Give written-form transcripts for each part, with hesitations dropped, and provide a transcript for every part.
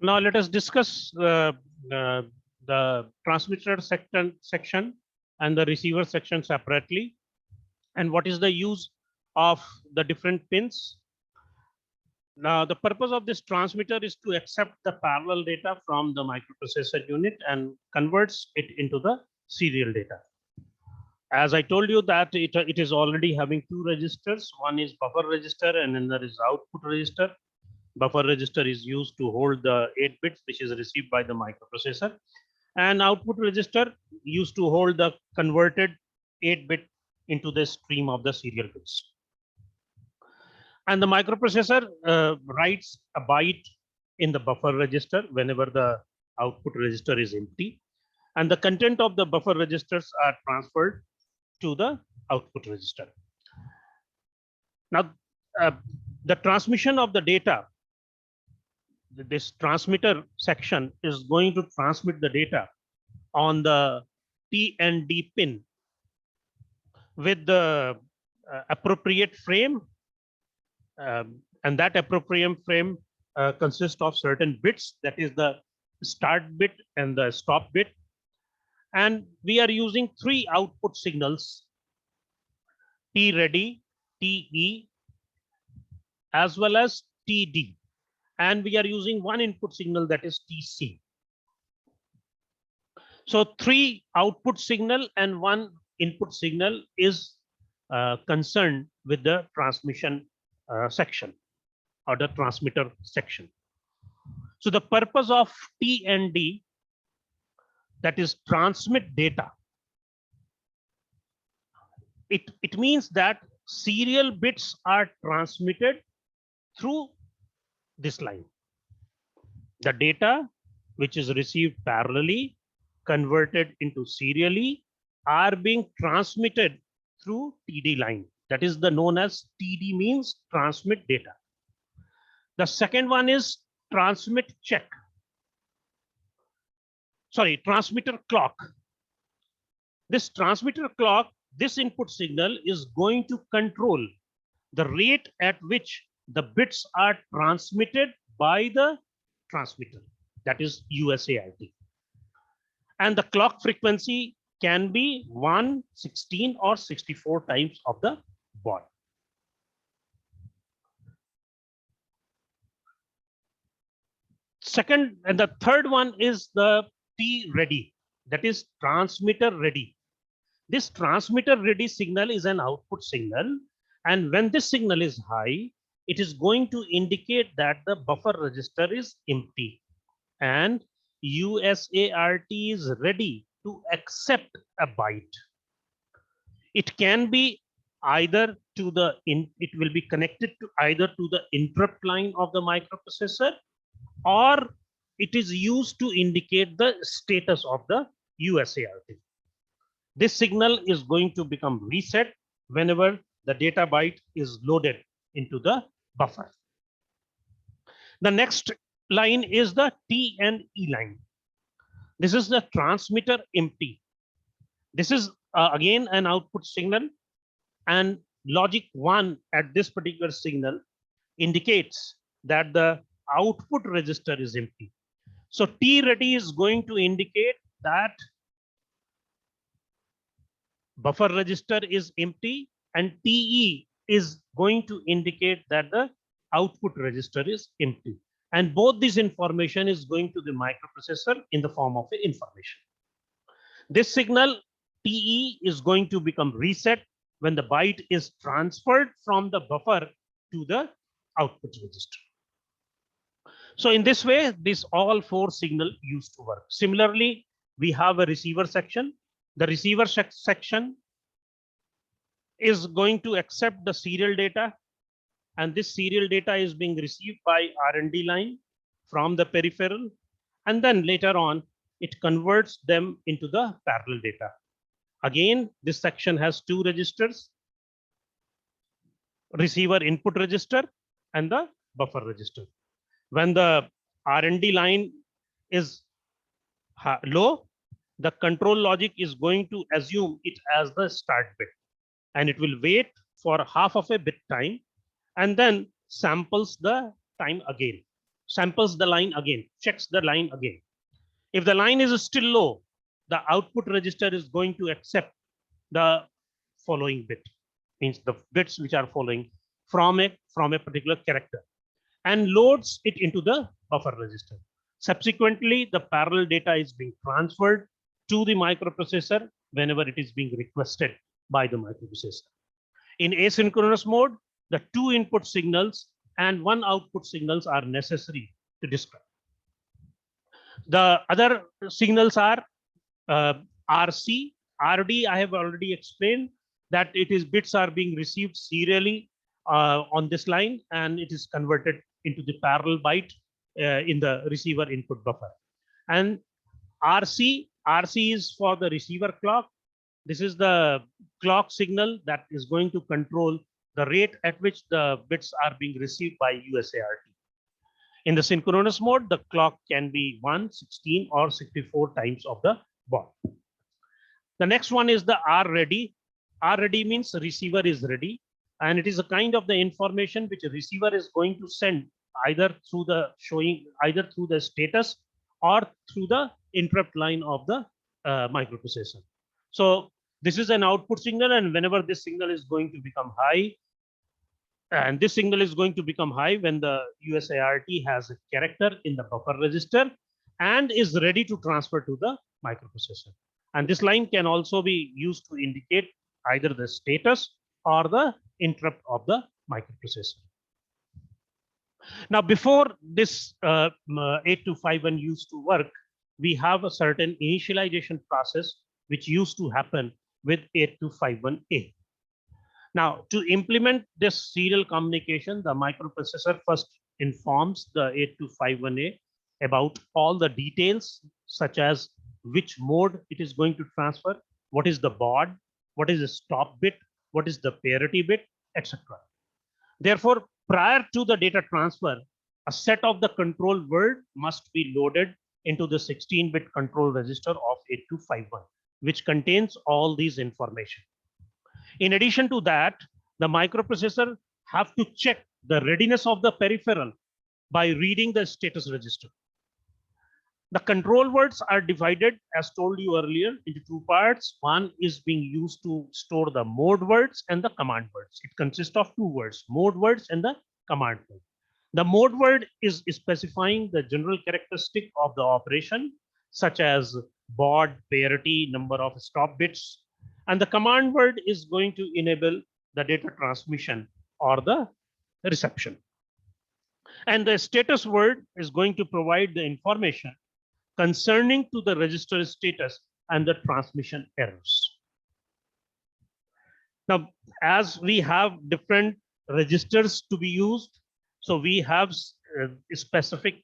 Now let us discuss the transmitter section and the receiver section separately, and what is the use of the different pins. Now the purpose of this transmitter is to accept the parallel data from the microprocessor unit and converts it into the serial data. As I told you that it is already having two registers. One is buffer register and another is output register. Buffer register is used to hold the 8 bits which is received by the microprocessor, and output register used to hold the converted 8 bit into the stream of the serial bits. And the microprocessor writes a byte in the buffer register whenever the output register is empty, and the content of the buffer registers are transferred to the output register. Now the transmission of the data, this transmitter section is going to transmit the data on the T and D pin with the appropriate frame, and that appropriate frame consists of certain bits, that is the start bit and the stop bit. And we are using three output signals, T ready, TE, as well as TD. And we are using one input signal, that is TC. So three output signal and one input signal is concerned with the transmission section or the transmitter section. So the purpose of T and D, that is transmit data. It means that serial bits are transmitted through this line. The data which is received parallelly, converted into serially, are being transmitted through TD line. That is the known as TD, means transmit data. The second one is transmit check. Sorry, transmitter clock. This transmitter clock, this input signal is going to control the rate at which the bits are transmitted by the transmitter, that is USART. And the clock frequency can be 1, 16, or 64 times of the baud. Second, and the third one is the T ready, that is transmitter ready. This transmitter ready signal is an output signal, and when this signal is high, it is going to indicate that the buffer register is empty and USART is ready to accept a byte. It can be either to the it will be connected to either to the interrupt line of the microprocessor, or it is used to indicate the status of the USART. This signal is going to become reset whenever the data byte is loaded into the buffer. The next line is the T and E line. This is the transmitter empty. This is again an output signal, and logic 1 at this particular signal indicates that the output register is empty. So T ready is going to indicate that buffer register is empty, and TE is going to indicate that the output register is empty. And both this information is going to the microprocessor in the form of information. This signal TE is going to become reset when the byte is transferred from the buffer to the output register. So in this way, these all four signals used to work. Similarly, we have a receiver section. The receiver section is going to accept the serial data, and this serial data is being received by R&D line from the peripheral, and then later on it converts them into the parallel data. Again, this section has two registers, receiver input register and the buffer register. When the R&D line is low, the control logic is going to assume it as the start bit, and it will wait for half of a bit time and then samples the time again. samples the line again, checks the line again. If the line is still low, the output register is going to accept the following bit, means the bits which are following from a particular character, and loads it into the buffer register. Subsequently, the parallel data is being transferred to the microprocessor whenever it is being requested by the microprocessor. In asynchronous mode, the 2 input signals and 1 output signals are necessary to describe. The other signals are RC, RD. I have already explained that it is bits are being received serially on this line, and it is converted into the parallel byte in the receiver input buffer. And RC is for the receiver clock. This is the clock signal that is going to control the rate at which the bits are being received by USART. In the synchronous mode, the clock can be 1, 16, or 64 times of the baud. The next one is the R ready. R ready means receiver is ready, and it is a kind of the information which a receiver is going to send either through the status or through the interrupt line of the microprocessor. So this is an output signal, and whenever this signal is going to become high, and this signal is going to become high when the USART has a character in the buffer register and is ready to transfer to the microprocessor. And this line can also be used to indicate either the status or the interrupt of the microprocessor. Now, before this 8251 used to work, we have a certain initialization process which used to happen with 8251A. Now, to implement this serial communication, the microprocessor first informs the 8251A about all the details, such as which mode it is going to transfer, what is the baud, what is the stop bit, what is the parity bit, etc. Therefore, prior to the data transfer, a set of the control word must be loaded into the 16-bit control register of 8251, which contains all these information. In addition to that, the microprocessor have to check the readiness of the peripheral by reading the status register. The control words are divided, as told you earlier, into 2 parts. One is being used to store the mode words and the command words. It consists of 2 words, mode words and the command word. The mode word is specifying the general characteristic of the operation, such as baud, parity, number of stop bits. And the command word is going to enable the data transmission or the reception. And the status word is going to provide the information concerning to the register status and the transmission errors. Now, as we have different registers to be used, so we have a specific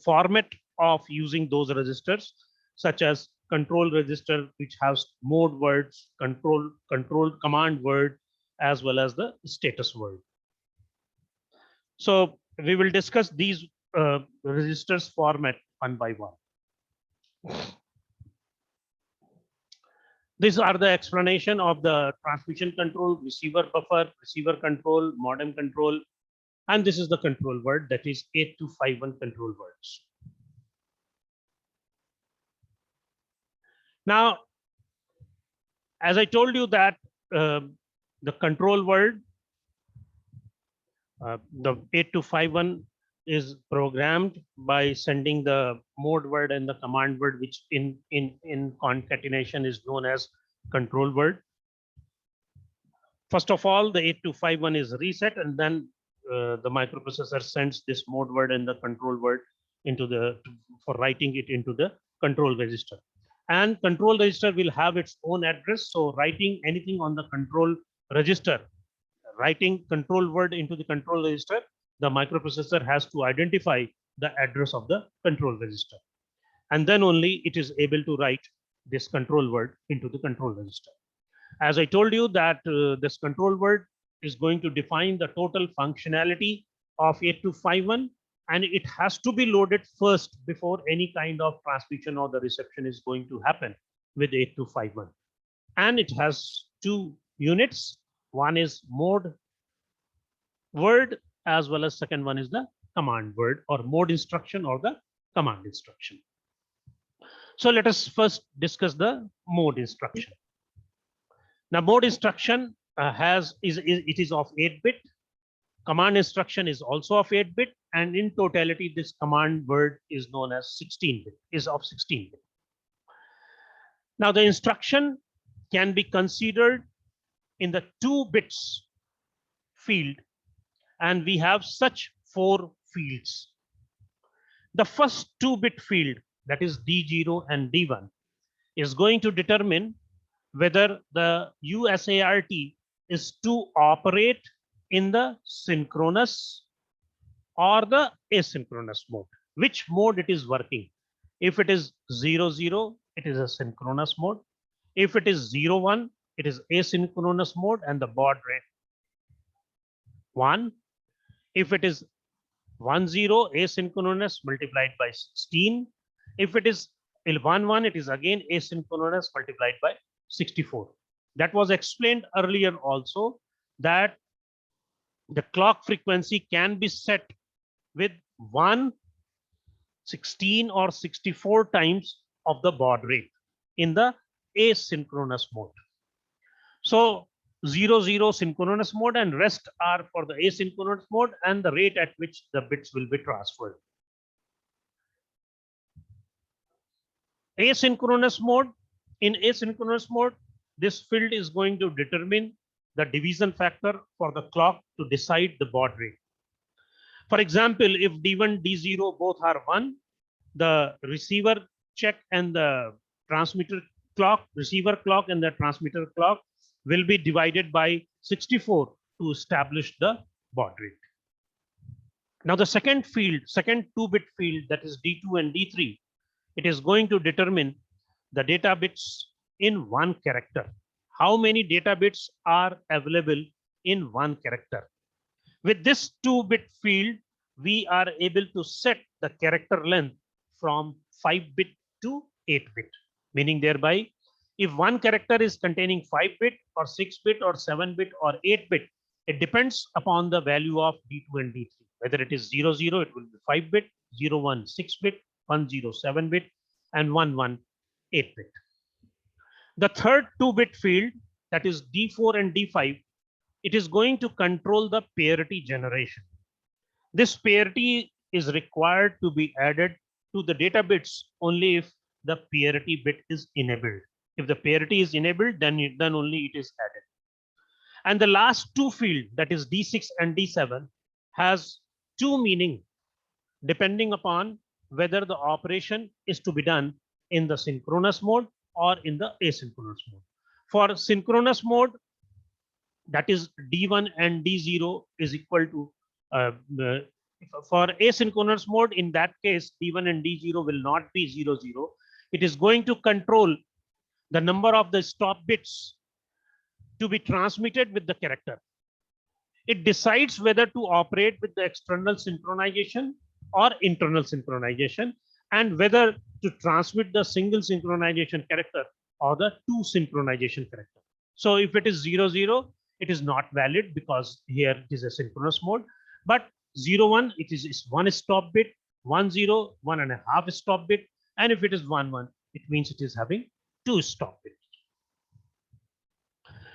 format of using those registers, such as control register, which has mode words, control command word, as well as the status word. So we will discuss these registers format one by one. These are the explanation of the transmission control, receiver buffer, receiver control, modem control, and this is the control word, that is 8251 control words. Now, as I told you that the control word, the 8251 is programmed by sending the mode word and the command word, which in concatenation is known as control word. First of all, the 8251 is reset, and then the microprocessor sends this mode word and the control word into for writing it into the control register. And control register will have its own address. So writing anything on the control register, writing control word into the control register, the microprocessor has to identify the address of the control register. And then only it is able to write this control word into the control register. As I told you that this control word is going to define the total functionality of 8251, and it has to be loaded first before any kind of transmission or the reception is going to happen with 8251. And it has 2 units. One is mode word, as well as second one is the command word or mode instruction or the command instruction. So let us first discuss the mode instruction. Now mode instruction it is of 8-bit. Command instruction is also of 8-bit, and in totality this command word is known as 16-bit, is of 16-bit. Now the instruction can be considered in the 2 bits field, and we have such 4 fields. The first 2-bit field, that is D0 and D1, is going to determine whether the USART is to operate in the synchronous or the asynchronous mode, which mode it is working. If it is 00, it is a synchronous mode. If it is 01, it is asynchronous mode and the baud rate 1. If it is 10, asynchronous multiplied by 16. If it is 11, it is again asynchronous multiplied by 64. That was explained earlier also, that the clock frequency can be set with 1, 16 or 64 times of the baud rate in the asynchronous mode. So 00 synchronous mode and rest are for the asynchronous mode and the rate at which the bits will be transferred. Asynchronous mode, in asynchronous mode, this field is going to determine the division factor for the clock to decide the baud rate. For example, if D1, D0 both are 1, the receiver check and the transmitter clock, receiver clock and the transmitter clock will be divided by 64 to establish the baud rate. Now the second field, second 2-bit field, that is D2 and D3, it is going to determine the data bits in 1 character. How many data bits are available in 1 character? With this 2-bit field, we are able to set the character length from 5-bit to 8-bit, meaning thereby, if 1 character is containing 5-bit or 6-bit or 7-bit or 8-bit, it depends upon the value of D2 and D3. Whether it is 00, it will be 5-bit, 01, 6-bit, 10, 7-bit, and 11, 8-bit. The third 2-bit field, that is D4 and D5, it is going to control the parity generation. This parity is required to be added to the data bits only if the parity bit is enabled. If the parity is enabled, then only it is added. And the last 2 field, that is D6 and D7, has 2 meaning depending upon whether the operation is to be done in the synchronous mode or in the asynchronous mode. For synchronous mode, that is D1 and D0 is equal to, for asynchronous mode, in that case, D1 and D0 will not be 00. It is going to control the number of the stop bits to be transmitted with the character. It decides whether to operate with the external synchronization or internal synchronization, and whether to transmit the single synchronization character or the 2 synchronization character. So if it is 00, it is not valid because here it is a synchronous mode. But 01, it is 1 stop bit, 10, 1.5 stop bit, and if it is 11, it means it is having 2 stop bits.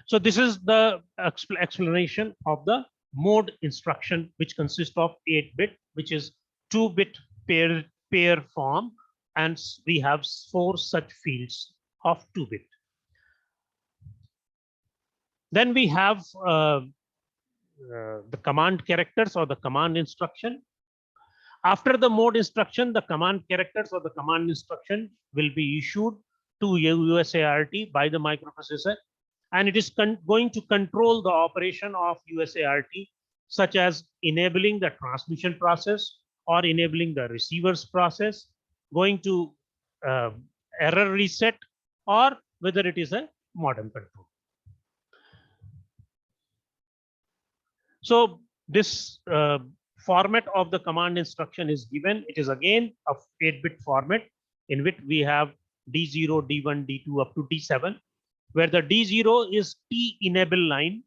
So this is the explanation of the mode instruction, which consists of 8-bit, which is 2-bit pair form, and we have 4 such fields of 2-bit. Then we have the command characters or the command instruction. After the mode instruction, the command characters or the command instruction will be issued to USART by the microprocessor, and it is going to control the operation of USART, such as enabling the transmission process or enabling the receiver's process, going to error reset, or whether it is a modem control. So this format of the command instruction is given. It is again a 8-bit format in which we have D0, D1, D2 up to D7, where the D0 is T enable line,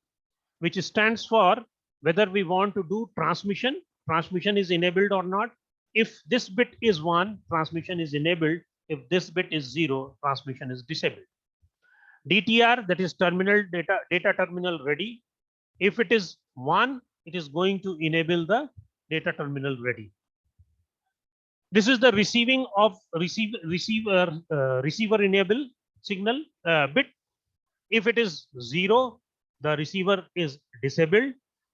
which stands for whether we want to do transmission transmission is enabled or not. If this bit is 1, transmission is enabled. If this bit is 0, transmission is disabled. DTR, that is terminal data terminal ready. If it is 1, it is going to enable the data terminal ready. This is the receiving of receiver enable signal bit. If it is 0, the receiver is disabled,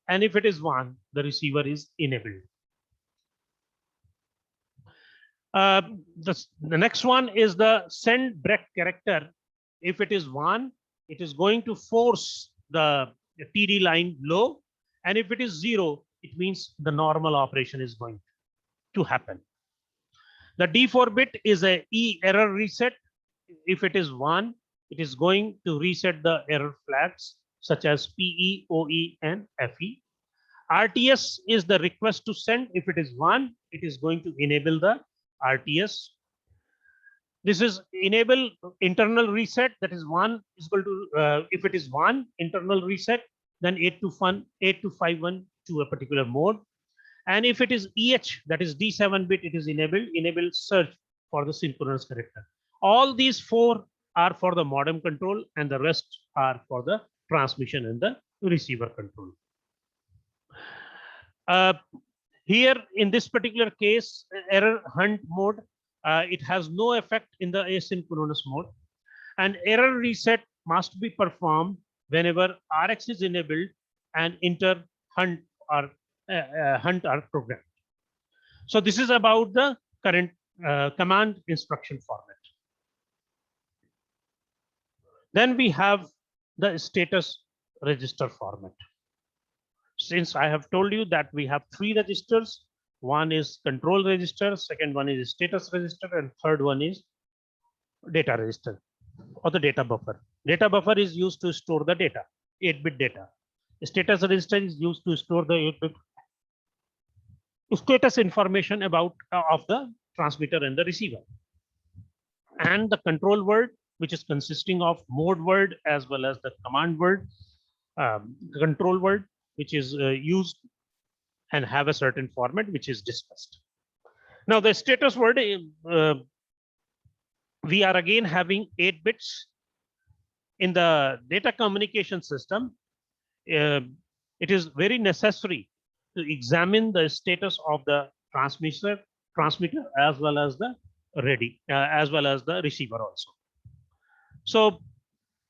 and if it is 1, the receiver is enabled. The next one is the send break character. If it is 1, it is going to force the TD line low, and if it is 0, it means the normal operation is going to happen. The D4 bit is a E error reset. If it is 1, it is going to reset the error flags such as PE, OE, and FE. RTS is the request to send. If it is 1, it is going to enable the RTS. This is enable internal reset. That is 1 is equal to if it is 1 internal reset, then 8251 to a particular mode. And if it is EH, that is D7 bit, it is enable search for the synchronous character. All these 4 are for the modem control, and the rest are for the transmission and the receiver control. Here in this particular case, error hunt mode, it has no effect in the asynchronous mode, and error reset must be performed whenever RX is enabled and inter hunt are programmed. So this is about the current command instruction format. Then we have the status register format. Since I have told you that we have 3 registers, one is control register, second one is status register, and third one is data register or the data buffer. Data buffer is used to store the data, 8-bit data. Status register is used to store the 8-bit status information about of the transmitter and the receiver. And the control word, which is consisting of mode word as well as the command word, control word, which is used and have a certain format which is discussed. Now the status word, we are again having 8 bits. In the data communication system, it is very necessary to examine the status of the transmitter as well as the receiver also. So,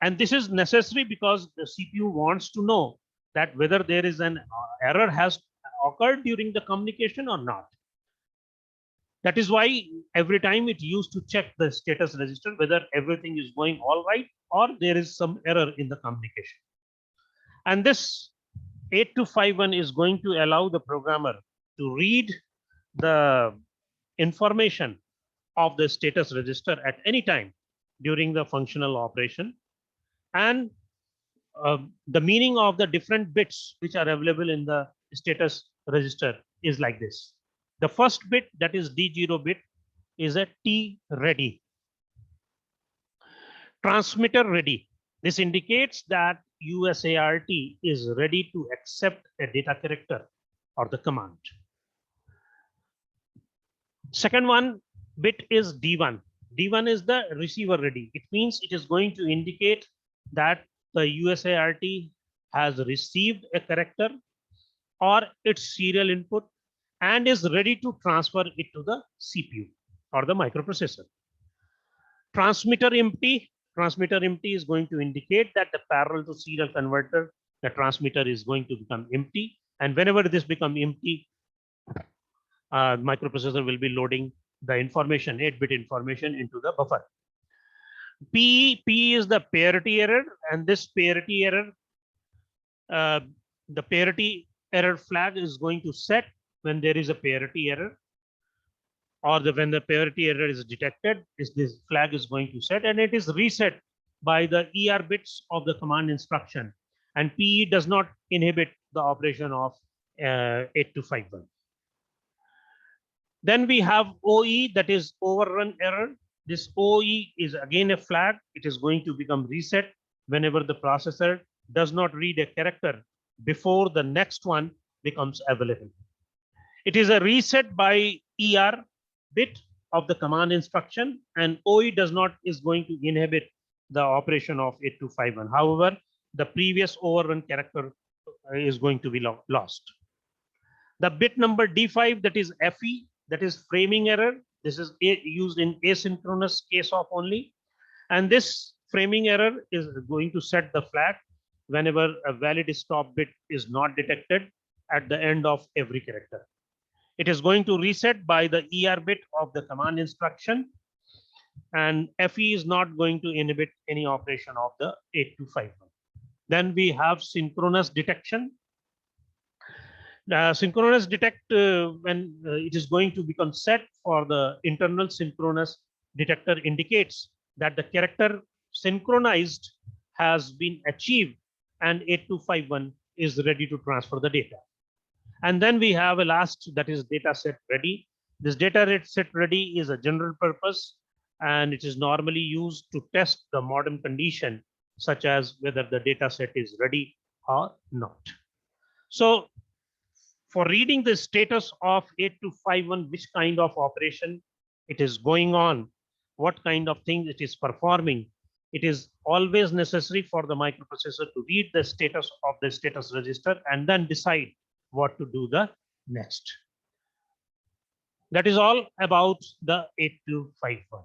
and this is necessary because the CPU wants to know that whether there is an error has occurred during the communication or not. That is why every time it used to check the status register whether everything is going all right or there is some error in the communication. And this 8251 is going to allow the programmer to read the information of the status register at any time during the functional operation. And the meaning of the different bits which are available in the status register is like this. The first bit, that is D0 bit, is a T ready. Transmitter ready. This indicates that USART is ready to accept a data character or the command. Second one bit is D1. D1 is the receiver ready. It means it is going to indicate that the USART has received a character or its serial input and is ready to transfer it to the CPU or the microprocessor. Transmitter empty. Transmitter empty is going to indicate that the parallel to serial converter, the transmitter is going to become empty. And whenever this becomes empty, microprocessor will be loading the information, 8-bit information into the buffer. P is the parity error, and this parity error, the parity error flag is going to set when there is a parity error, or when the parity error is detected, this flag is going to set, and it is reset by the ER bits of the command instruction. And PE does not inhibit the operation of 8251. Then we have OE, that is overrun error. This OE is again a flag. It is going to become reset whenever the processor does not read a character before the next one becomes available. It is a reset by ER bit of the command instruction, and OE is going to inhibit the operation of 8251. However, the previous overrun character is going to be lost. The bit number D5, that is FE, that is framing error. This is used in asynchronous case of only. And this framing error is going to set the flag whenever a valid stop bit is not detected at the end of every character. It is going to reset by the ER bit of the command instruction, and FE is not going to inhibit any operation of the 8251. Then we have synchronous detection. Synchronous detect when it is going to become set for the internal synchronous detector indicates that the character synchronized has been achieved and 8251 is ready to transfer the data. And then we have a last, that is data set ready. This data set ready is a general purpose, and it is normally used to test the modem condition, such as whether the data set is ready or not. So for reading the status of 8251, which kind of operation it is going on, what kind of things it is performing, it is always necessary for the microprocessor to read the status of the status register and then decide what to do the next. That is all about the 8251.